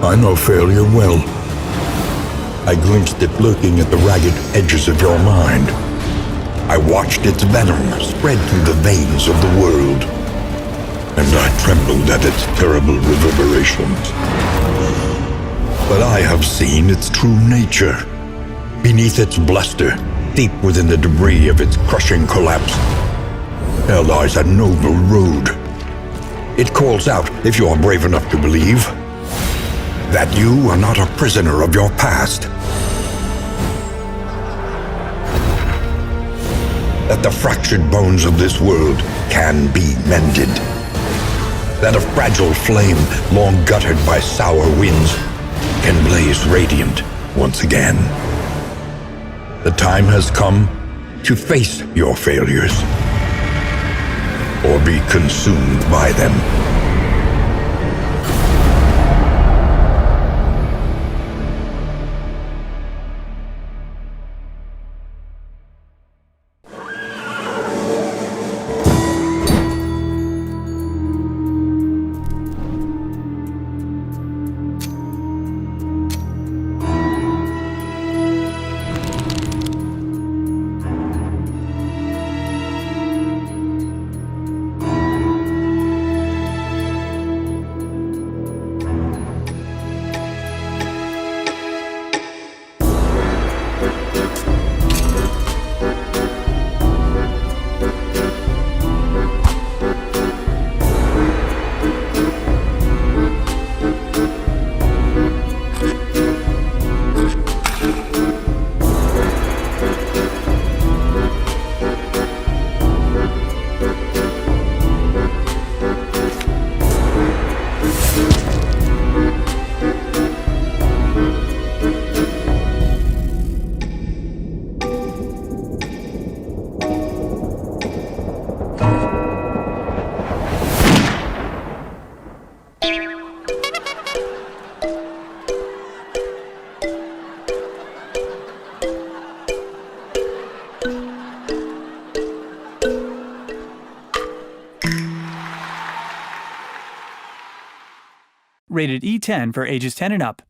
I know failure well. I glimpsed it lurking at the ragged edges of your mind. I watched its venom spread through the veins of the world, and I trembled at its terrible reverberations. But I have seen its true nature. Beneath its bluster, deep within the debris of its crushing collapse, there lies a noble road. It calls out, if you are brave enough to believe, that you are not a prisoner of your past. That the fractured bones of this world can be mended. That a fragile flame, long guttered by sour winds, can blaze radiant once again. The time has come to face your failures, or be consumed by them. Rated E10 for ages 10 and up.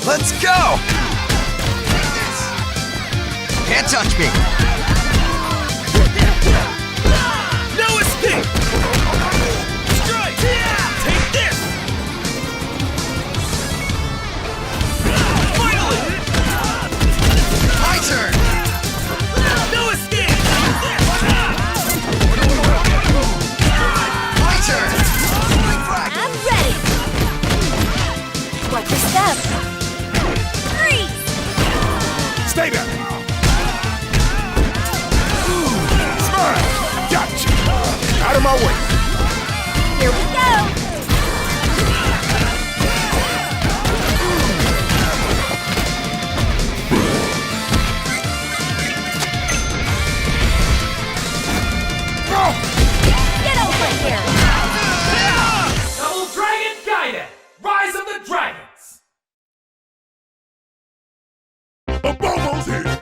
Let's go! Can't touch me! No escape! Strike! Take this! Finally! My turn! No escape! My turn! I'm ready! Watch your step! Freeze! Stay there! Smile! Gotcha! Out of my way! Here we go! Get over here! Double Dragon Gaiden! Rise of the Dragons! A Bobo's here!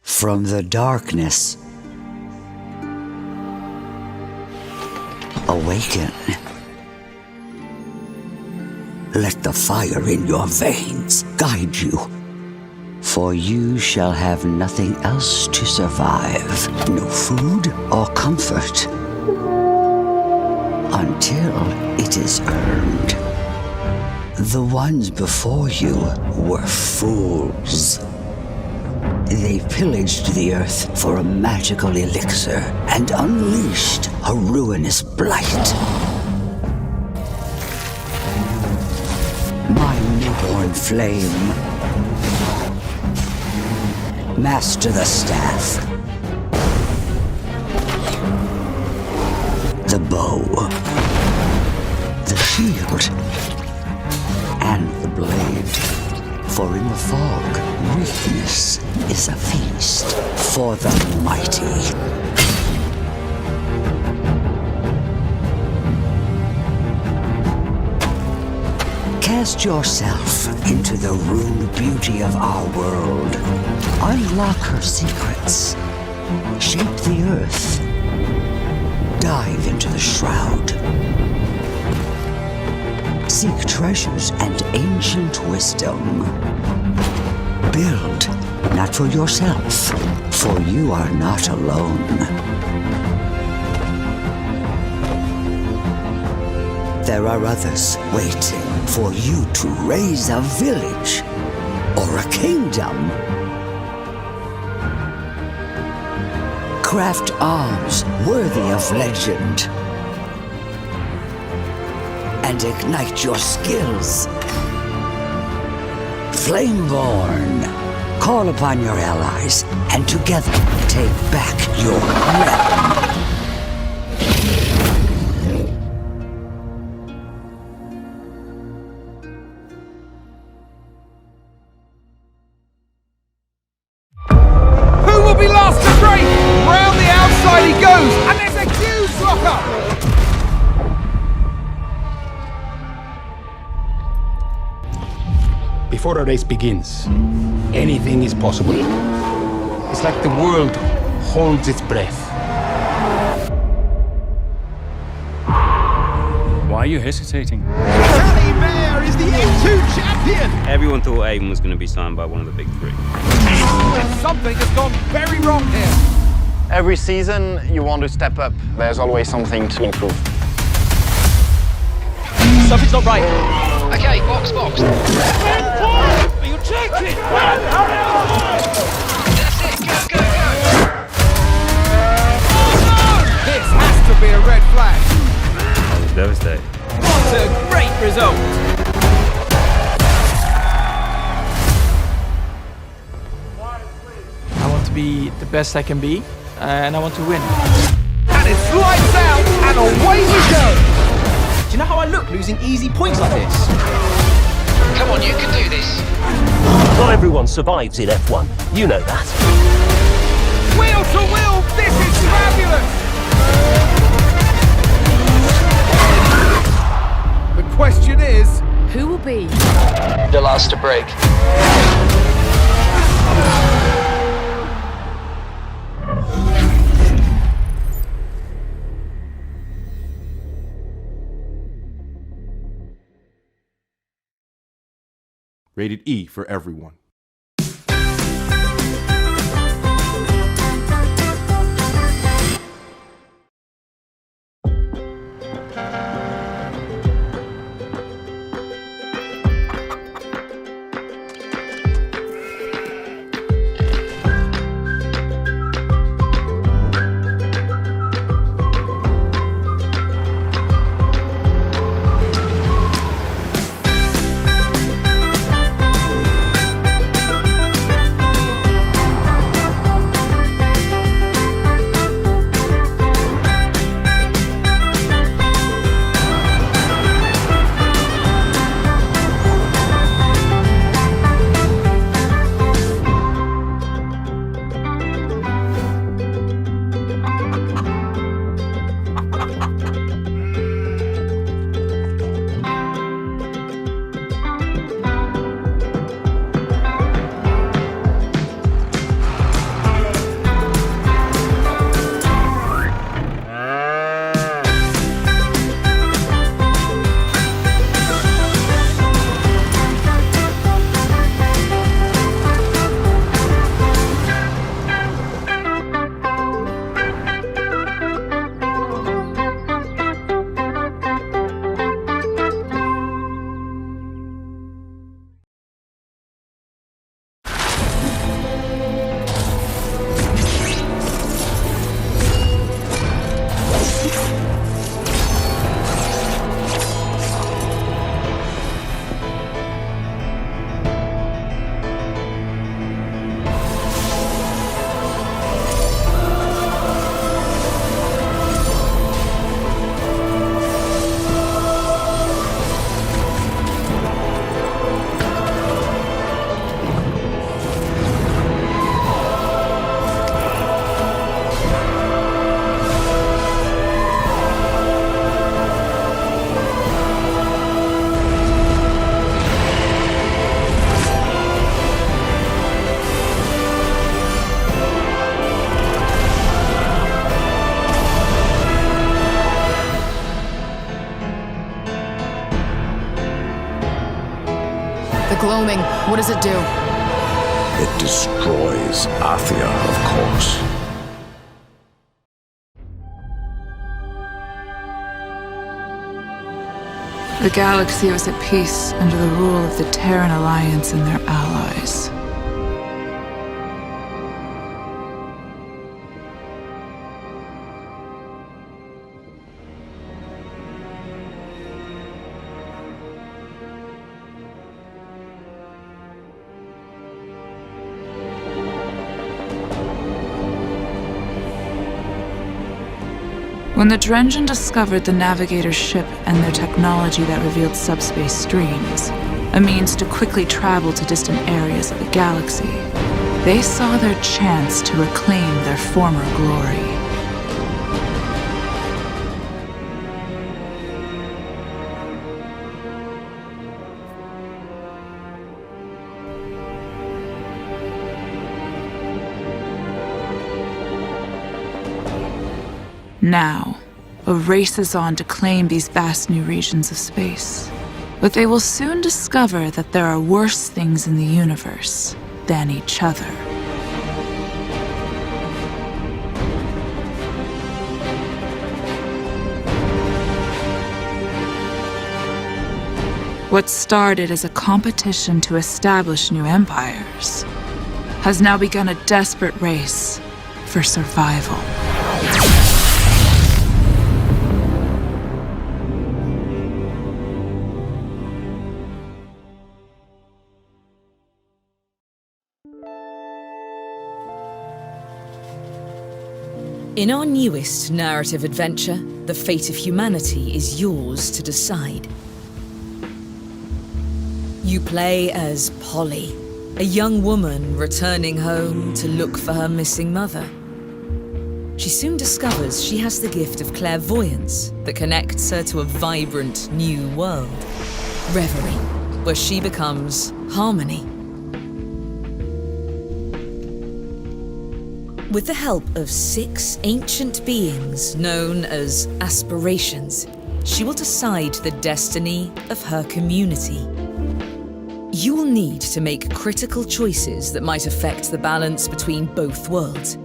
From the darkness, awaken. Let the fire in your veins guide you, for you shall have nothing else to survive, no food or comfort, until it is earned. The ones before you were fools. They pillaged the earth for a magical elixir and unleashed a ruinous blight. My newborn flame, master the staff, the bow, the shield, and the blade. For in the fog, weakness is a feast for the mighty. Cast yourself into the ruined beauty of our world. Unlock her secrets. Shape the earth. Dive into the shroud. Seek treasures and ancient wisdom. Build, not for yourself, for you are not alone. There are others waiting for you to raise a village or a kingdom. Craft arms worthy of legend and ignite your skills. Flameborn, call upon your allies and together take back your realm. Who will be last to break? Round the outside he goes, and there's a huge lock-up! Before a race begins, anything is possible. It's like the world holds its breath. Why are you hesitating? Tally Bear is the A2 champion! Everyone thought Aiden was going to be signed by one of the big three. Something has gone very wrong here. Every season, you want to step up. There's always something to improve. Something's not right. Okay, box. Are you checking? That's it, go! This has to be a red flag. I was devastated. What a great result. I want to be the best I can be, and I want to win. And it's lights out, and away we go. Do you know how I look losing easy points like this? Come on, you can do this. Not everyone survives in F1. You know that. Wheel to wheel, this is fabulous. The question is, Who will be? The last to break. Rated E for everyone. The gloaming, what does it do? It destroys Athia, of course. The galaxy was at peace under the rule of the Terran Alliance and their allies. When the Drengen discovered the Navigator's ship and their technology that revealed subspace streams, a means to quickly travel to distant areas of the galaxy, they saw their chance to reclaim their former glory. Now, a race is on to claim these vast new regions of space. But they will soon discover that there are worse things in the universe than each other. What started as a competition to establish new empires has now begun a desperate race for survival. In our newest narrative adventure, the fate of humanity is yours to decide. You play as Polly, a young woman returning home to look for her missing mother. She soon discovers she has the gift of clairvoyance that connects her to a vibrant new world, Reverie, where she becomes Harmony. With the help of 6 ancient beings known as aspirations, she will decide the destiny of her community. You will need to make critical choices that might affect the balance between both worlds.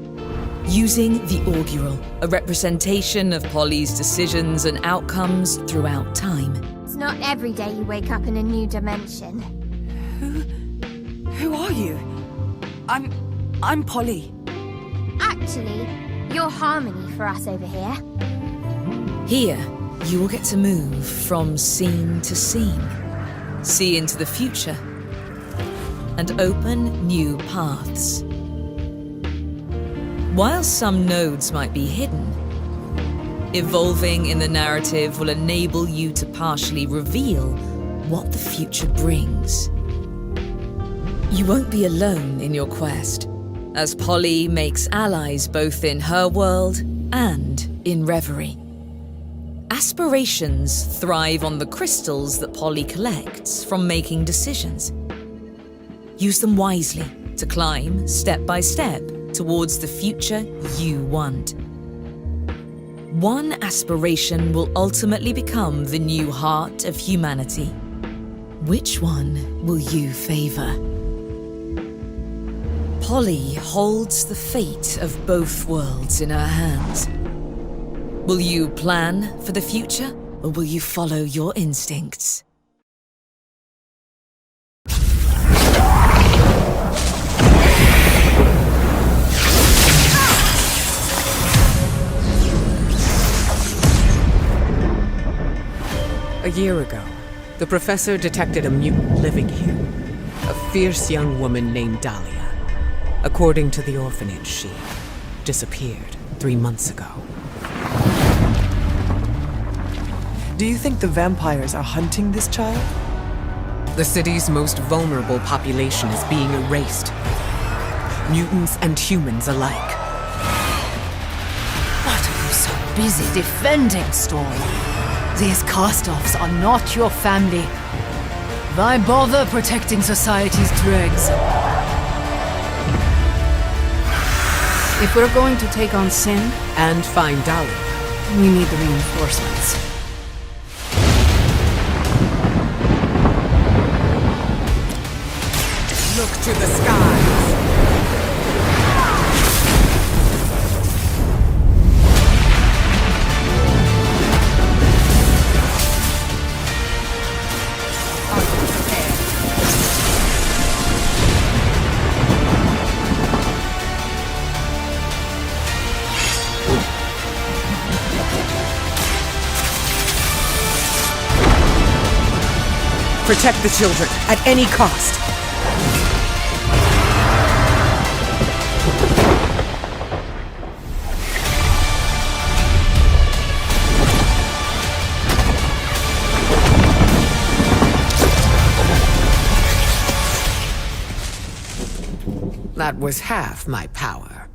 Using the Augural, a representation of Polly's decisions and outcomes throughout time. It's not every day you wake up in a new dimension. Who are you? I'm Polly. Actually, you're Harmony for us over here. Here, you will get to move from scene to scene, see into the future, and open new paths. While some nodes might be hidden, evolving in the narrative will enable you to partially reveal what the future brings. You won't be alone in your quest, as Polly makes allies both in her world and in Reverie. Aspirations thrive on the crystals that Polly collects from making decisions. Use them wisely to climb, step by step, towards the future you want. One aspiration will ultimately become the new heart of humanity. Which one will you favor? Polly holds the fate of both worlds in her hands. Will you plan for the future, or will you follow your instincts? A year ago, the professor detected a mutant living here. A fierce young woman named Dahlia. According to the orphanage, she disappeared 3 months ago. Do you think the vampires are hunting this child? The city's most vulnerable population is being erased. Mutants and humans alike. What are you so busy defending, Storm? These cast-offs are not your family. Why bother protecting society's dregs? If we're going to take on Sin and find Dahlia, we need the reinforcements. to the skies! Protect the children at any cost. That was half my power.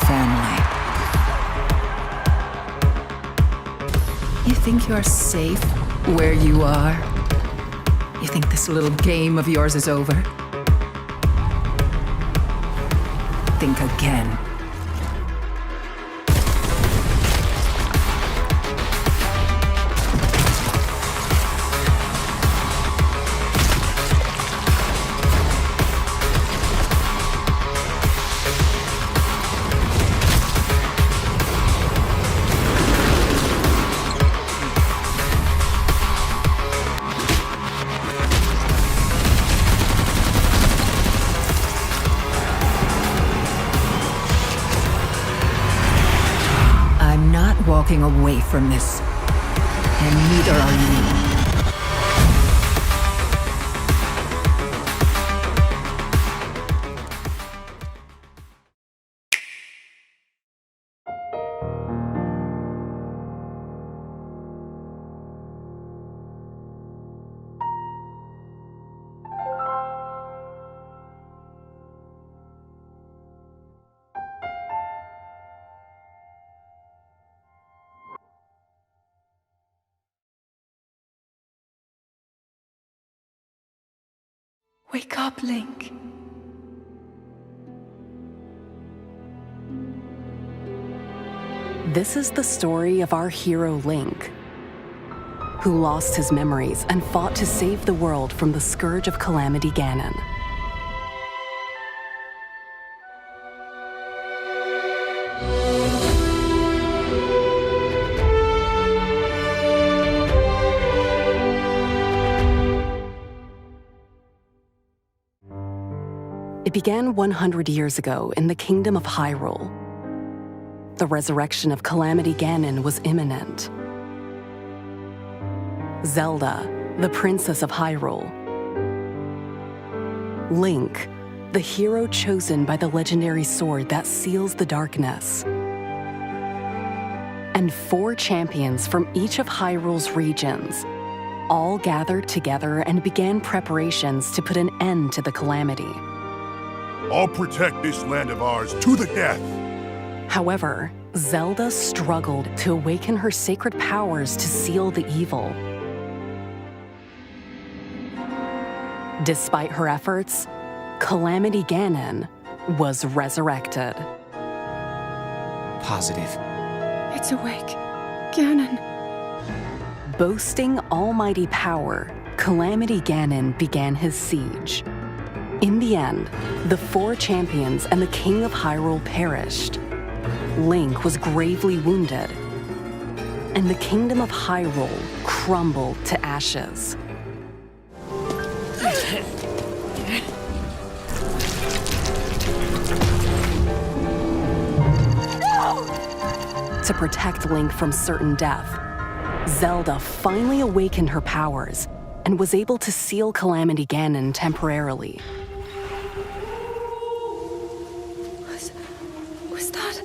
family. You think you're safe where you are? You think this little game of yours is over? Think again. Walking away from this, and neither are you. Wake up, Link. This is the story of our hero Link, who lost his memories and fought to save the world from the scourge of Calamity Ganon. It began 100 years ago in the Kingdom of Hyrule. The resurrection of Calamity Ganon was imminent. Zelda, the Princess of Hyrule. Link, the hero chosen by the legendary sword that seals the darkness. And 4 champions from each of Hyrule's regions all gathered together and began preparations to put an end to the calamity. I'll protect this land of ours to the death. However, Zelda struggled to awaken her sacred powers to seal the evil. Despite her efforts, Calamity Ganon was resurrected. Positive. It's awake. Ganon. Boasting almighty power, Calamity Ganon began his siege. In the end, the 4 champions and the King of Hyrule perished. Link was gravely wounded, and the Kingdom of Hyrule crumbled to ashes. To protect Link from certain death, Zelda finally awakened her powers and was able to seal Calamity Ganon temporarily. Was that?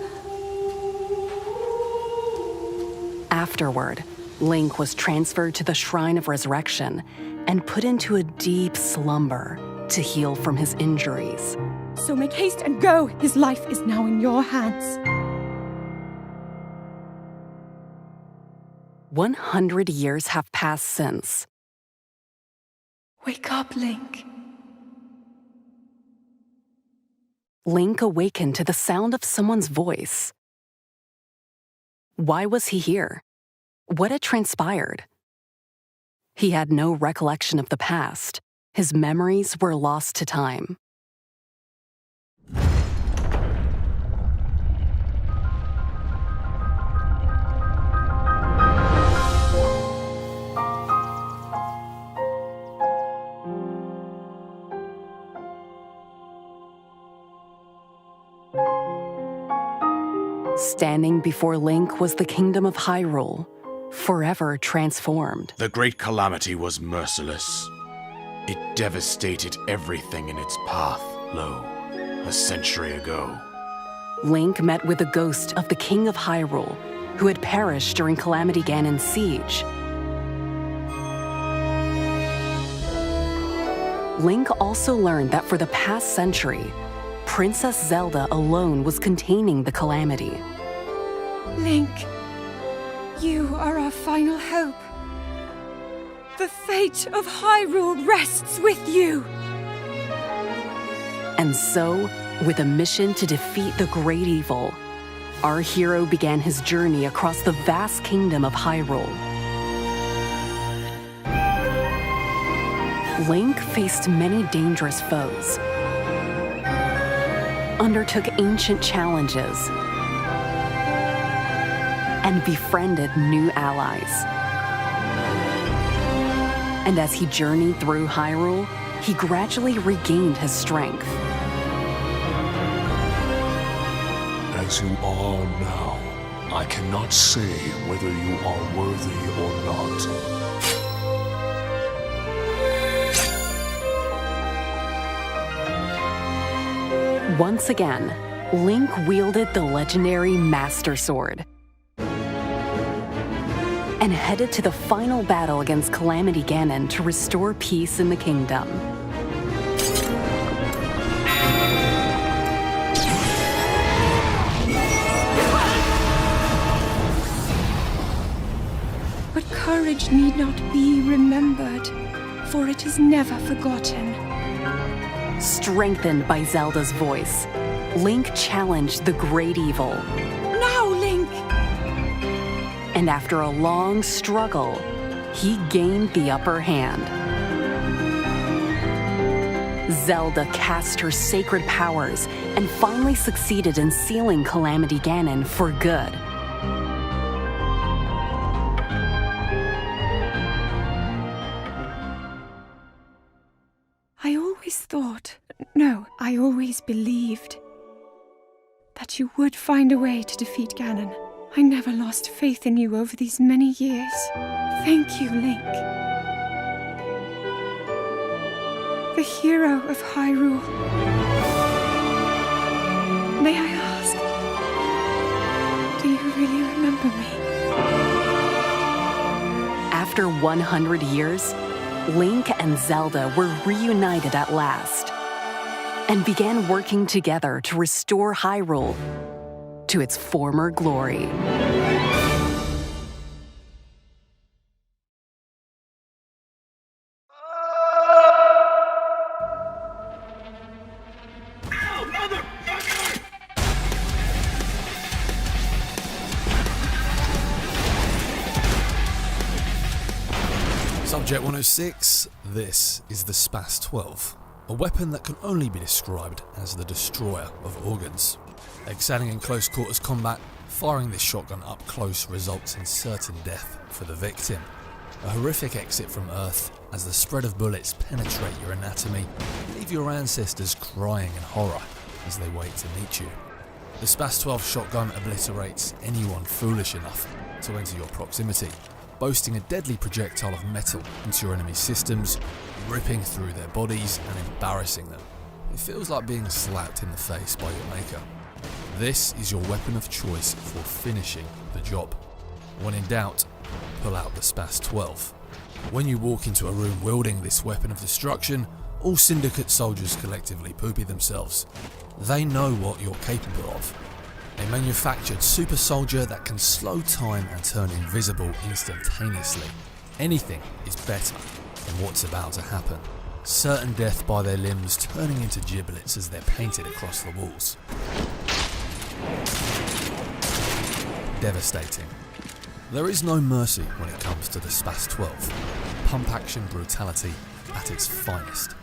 Afterward, Link was transferred to the Shrine of Resurrection and put into a deep slumber to heal from his injuries. So make haste and go. His life is now in your hands. 100 years have passed since. Wake up, Link. Link awakened to the sound of someone's voice. Why was he here? What had transpired? He had no recollection of the past. His memories were lost to time. Standing before Link was the Kingdom of Hyrule, forever transformed. The great calamity was merciless. It devastated everything in its path, lo, a century ago. Link met with the ghost of the King of Hyrule, who had perished during Calamity Ganon's siege. Link also learned that for the past century, Princess Zelda alone was containing the calamity. Link, you are our final hope. The fate of Hyrule rests with you. And so, with a mission to defeat the great evil, our hero began his journey across the vast kingdom of Hyrule. Link faced many dangerous foes, undertook ancient challenges, and befriended new allies. And as he journeyed through Hyrule, he gradually regained his strength. As you are now, I cannot say whether you are worthy or not. Once again, Link wielded the legendary Master Sword and headed to the final battle against Calamity Ganon to restore peace in the kingdom. But courage need not be remembered, for it is never forgotten. Strengthened by Zelda's voice, Link challenged the great evil. Now, Link! And after a long struggle, he gained the upper hand. Zelda cast her sacred powers and finally succeeded in sealing Calamity Ganon for good. I always believed that you would find a way to defeat Ganon. I never lost faith in you over these many years. Thank you, Link. The hero of Hyrule. May I ask, do you really remember me? After 100 years, Link and Zelda were reunited at last and began working together to restore Hyrule to its former glory. Subject 106, this is the Spas 12, a weapon that can only be described as the destroyer of organs. Excelling in close quarters combat, firing this shotgun up close results in certain death for the victim. A horrific exit from Earth as the spread of bullets penetrate your anatomy and leave your ancestors crying in horror as they wait to meet you. The Spas 12 shotgun obliterates anyone foolish enough to enter your proximity, boasting a deadly projectile of metal into your enemy's systems, ripping through their bodies and embarrassing them. It feels like being slapped in the face by your maker. This is your weapon of choice for finishing the job. When in doubt, pull out the Spas 12. When you walk into a room wielding this weapon of destruction, all Syndicate soldiers collectively poopy themselves. They know what you're capable of. A manufactured super soldier that can slow time and turn invisible instantaneously. Anything is better than what's about to happen. Certain death by their limbs turning into giblets as they're painted across the walls. Devastating. There is no mercy when it comes to the Spas 12. Pump action brutality at its finest.